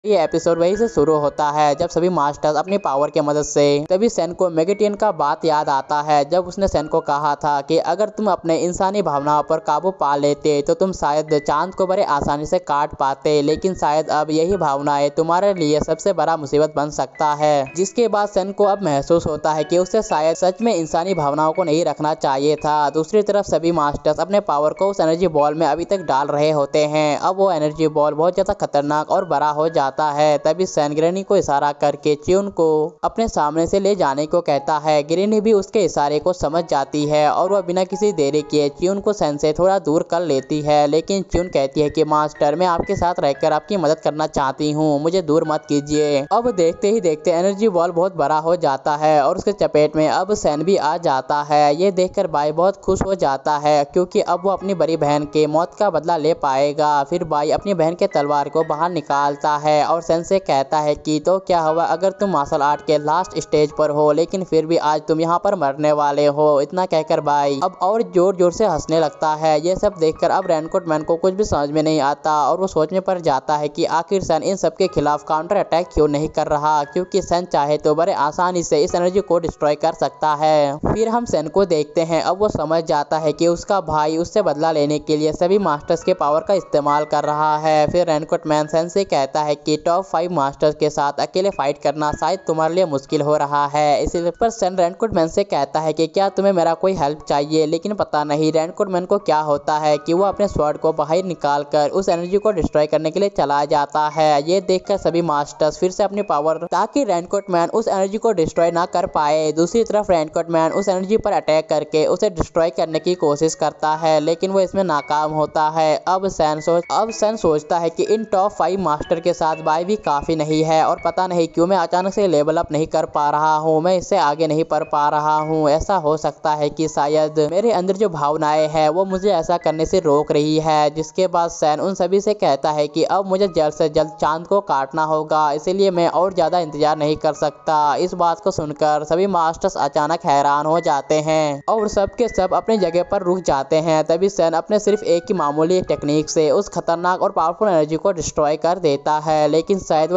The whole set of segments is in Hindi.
ये एपिसोड वहीं से शुरू होता है जब सभी मास्टर्स अपनी पावर की मदद से तभी सेन को मेगेटियन का बात याद आता है जब उसने सेन को कहा था कि अगर तुम अपने इंसानी भावनाओं पर काबू पा लेते तो तुम शायद चांद को बड़े आसानी से काट पाते, लेकिन शायद अब यही भावनाएं तुम्हारे लिए सबसे बड़ा मुसीबत बन सकता है। जिसके बाद सेन को अब महसूस होता है कि उसे शायद सच में इंसानी भावनाओं को नहीं रखना चाहिए था। दूसरी तरफ सभी मास्टर्स अपने पावर को उस एनर्जी बॉल में अभी तक डाल रहे होते हैं। अब वो एनर्जी बॉल बहुत ज्यादा खतरनाक और बड़ा हो जाता है। तभी सेन ग्रैनी को इशारा करके च्यून को अपने सामने से ले जाने को कहता है। ग्रैनी भी उसके इशारे को समझ जाती है और वह बिना किसी देरी किए च्यून को सेन से थोड़ा दूर कर लेती है, लेकिन च्यून कहती है कि मास्टर, मैं आपके साथ रहकर आपकी मदद करना चाहती हूँ, मुझे दूर मत कीजिए। अब देखते ही देखते एनर्जी बॉल बहुत बड़ा हो जाता है और उसके चपेट में अब सेन भी आ जाता है। ये देखकर बाई बहुत खुश हो जाता है क्योंकि अब वो अपनी बड़ी बहन के मौत का बदला ले पाएगा। फिर बाई अपनी बहन के तलवार को बाहर निकालता है और सेन से कहता है कि तो क्या हुआ अगर तुम मार्शल आर्ट के लास्ट स्टेज पर हो, लेकिन फिर भी आज तुम यहाँ पर मरने वाले हो। इतना कहकर बाई अब और जोर जोर से हंसने लगता है। ये सब देखकर अब रेनकोट मैन को कुछ भी समझ में नहीं आता और वो सोच में पड़ जाता है कि आखिर सेन इन सब के खिलाफ काउंटर अटैक क्यों नहीं कर रहा, क्योंकि सेन चाहे तो बड़े आसानी से इस एनर्जी को डिस्ट्रॉय कर सकता है। फिर हम सेन को देखते हैं। अब वो समझ जाता है कि उसका भाई उससे बदला लेने के लिए सभी मास्टर्स के पावर का इस्तेमाल कर रहा है। फिर रेनकोट मैन सेन से कहता है कि टॉप 5 मास्टर्स के साथ अकेले फाइट करना शायद तुम्हारे लिए मुश्किल हो रहा है। इसी पर सेन रेनकोट मैन से कहता है कि क्या तुम्हें मेरा कोई हेल्प चाहिए, लेकिन पता नहीं रेनकोट मैन को क्या होता है कि वो अपने स्वॉर्ड को बाहर निकाल कर उस एनर्जी को डिस्ट्रॉय करने के लिए चला जाता है। ये देखकर सभी मास्टर्स फिर से अपनी पावर ताकि रेनकोट मैन उस एनर्जी को डिस्ट्रॉय ना कर पाए। दूसरी तरफ रेनकोट मैन उस एनर्जी पर अटैक करके उसे डिस्ट्रॉय करने की कोशिश करता है, लेकिन वो इसमें नाकाम होता है। अब सेन सोचता है कि इन टॉप 5 मास्टर के साथ बाई भी काफी नहीं है और पता नहीं क्यों मैं अचानक से लेवल अप नहीं कर पा रहा हूँ, मैं इससे आगे नहीं बढ़ पा रहा हूँ। ऐसा हो सकता है कि शायद मेरे अंदर जो भावनाएं हैं वो मुझे ऐसा करने से रोक रही है। जिसके बाद सेन उन सभी से कहता है कि अब मुझे जल्द से जल्द चांद को काटना होगा, इसीलिए मैं और ज्यादा इंतजार नहीं कर सकता। इस बात को सुनकर सभी मास्टर्स अचानक हैरान हो जाते हैं और सब के सब अपनी जगह पर रुक जाते हैं। तभी सेन अपने सिर्फ एक ही मामूली टेक्निक से उस खतरनाक और पावरफुल एनर्जी को डिस्ट्रॉय कर देता है, लेकिन शायद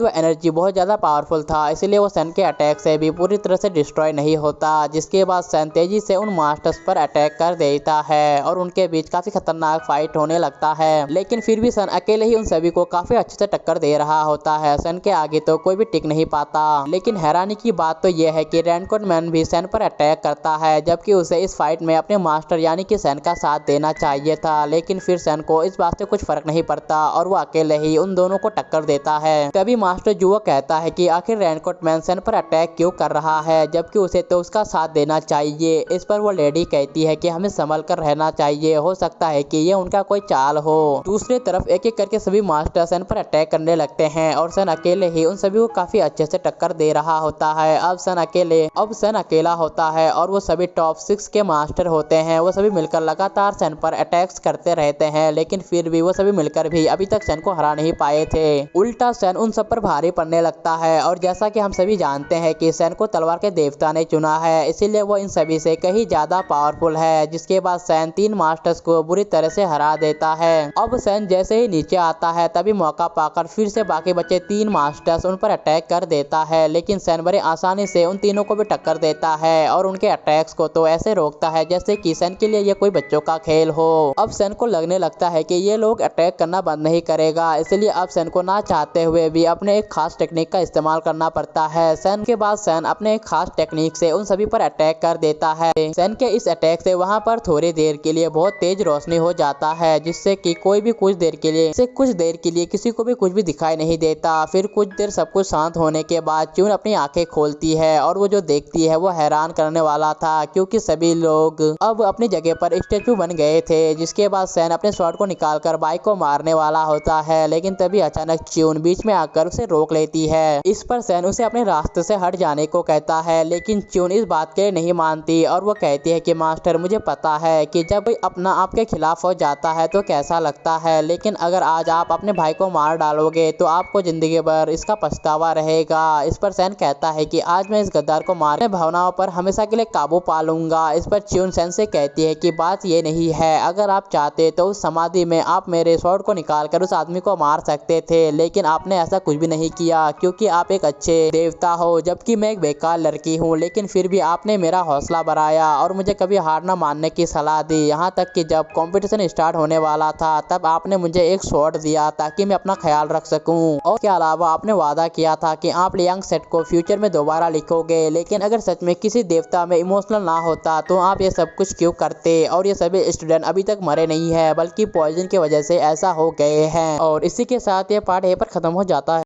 वो एनर्जी बहुत ज्यादा पावरफुल था, इसलिए वो सेन के अटैक से भी पूरी तरह से डिस्ट्रॉय नहीं होता। जिसके बाद सेन तेजी से उन मास्टर्स पर अटैक कर देता है और उनके बीच काफी खतरनाक फाइट होने लगता है, लेकिन फिर भी सेन अकेले ही उन सभी को काफी अच्छे से टक्कर दे रहा होता है। सेन के आगे तो कोई भी टिक नहीं पाता। लेकिन हैरानी की बात तो यह है कि रेनकोट मैन भी सेन पर अटैक करता है, जबकि उसे इस फाइट में अपने मास्टर यानी कि सेन का साथ देना चाहिए था, लेकिन फिर सेन को इस बात से कुछ फर्क नहीं पड़ता और वो अकेले ही उन दोनों को टक्कर देता है। तभी मास्टर जुओ कहता है कि आखिर रेनकोट मैन सेन पर अटैक क्यों कर रहा है, जबकि उसे तो उसका साथ देना चाहिए। इस पर वो लेडी कहती है कि हमें संभल कर रहना चाहिए, हो सकता है कि ये उनका कोई चाल हो। दूसरी तरफ एक एक करके सभी मास्टर सेन पर अटैक करने लगते हैं और सेन अकेले ही उन सभी को काफी अच्छे से टक्कर दे रहा होता है। अब सेन अकेला होता है और वो सभी टॉप 6 के मास्टर होते हैं। वो सभी मिलकर लगातार सेन पर अटैक्स करते रहते हैं, लेकिन फिर भी वो सभी मिलकर भी अभी तक सेन को हरा नहीं पाए थे। उल्टा सेन उन सब पर भारी पड़ने लगता है और जैसा कि हम सभी जानते हैं कि सेन को तलवार के देवता ने चुना है, इसीलिए वो इन सभी से कहीं ज्यादा पावरफुल है। जिसके बाद सेन 3 मास्टर्स को बुरी तरह से हरा देता है। अब सेन जैसे ही नीचे आता है तभी मौका पाकर फिर से बाकी बचे 3 मास्टर्स उन पर अटैक कर देता है, लेकिन सेन बड़े आसानी से उन तीनों को भी टक्कर देता है और उनके अटैक्स को तो ऐसे रोकता है जैसे कि सेन के लिए ये कोई बच्चों का खेल हो। अब सेन को लगने लगता है कि ये लोग अटैक करना बंद नहीं करेगा, इसलिए अब सेन को ना चाहते हुए भी अपने एक खास टेक्निक का इस्तेमाल करना पड़ता है। सेन के बाद सेन अपने एक खास टेक्निक से उन सभी पर अटैक कर देता है। सेन के इस अटैक से वहां पर थोड़ी देर के लिए बहुत तेज रोशनी हो जाता है, जिससे कि कोई भी कुछ देर के लिए किसी को भी कुछ भी दिखाई नहीं देता। फिर कुछ देर सब कुछ शांत होने के बाद च्यून अपनी आंखें खोलती है और वो जो देखती है वो हैरान करने वाला था, क्योंकि सभी लोग अब अपनी जगह पर स्टैचू बन गए थे। जिसके बाद सेन अपने स्वॉर्ड को निकालकर बाई को मारने वाला होता है, लेकिन तभी अचानक च्यून बीच में आकर उसे रोक लेती है। इस पर सेन उसे अपने रास्ते से हट जाने को कहता है, लेकिन च्यून इस बात के लिए नहीं मानती और वो कहती है कि मास्टर, मुझे पता है कि जब कोई अपना आपके खिलाफ हो जाता है तो कैसा लगता है, लेकिन अगर आज आप अपने भाई को मार डालोगे तो आपको जिंदगी भर इसका पछतावा रहेगा। इस पर सेन कहता है कि आज मैं इस गद्दार को मारने भावनाओं पर हमेशा के लिए काबू पा लूंगा। इस पर च्यून सेन से कहती है कि बात ये नहीं है, अगर आप चाहते तो उस समाधि में आप मेरे स्वॉर्ड को निकाल कर उस आदमी को मार सकते थे, लेकिन आपने ऐसा कुछ भी नहीं किया क्योंकि आप एक अच्छे देवता हो, जबकि मैं एक बेकार लड़की हूँ। लेकिन फिर भी आपने मेरा हौसला बढ़ाया और मुझे कभी हार न मानने की सलाह दी। यहाँ तक कि जब कंपटीशन स्टार्ट होने वाला था तब आपने मुझे एक शॉट दिया ताकि मैं अपना ख्याल रख सकूं। और इसके अलावा आपने वादा किया था कि आप लियांग सेट को फ्यूचर में दोबारा लिखोगे। लेकिन अगर सच में किसी देवता में इमोशनल ना होता तो आप ये सब कुछ क्यों करते? और ये सभी स्टूडेंट अभी तक मरे नहीं है, बल्कि पॉइजन की वजह से ऐसा हो गए हैं। और इसी के साथ ये पार्ट यहीं पर खत्म हो जाता है।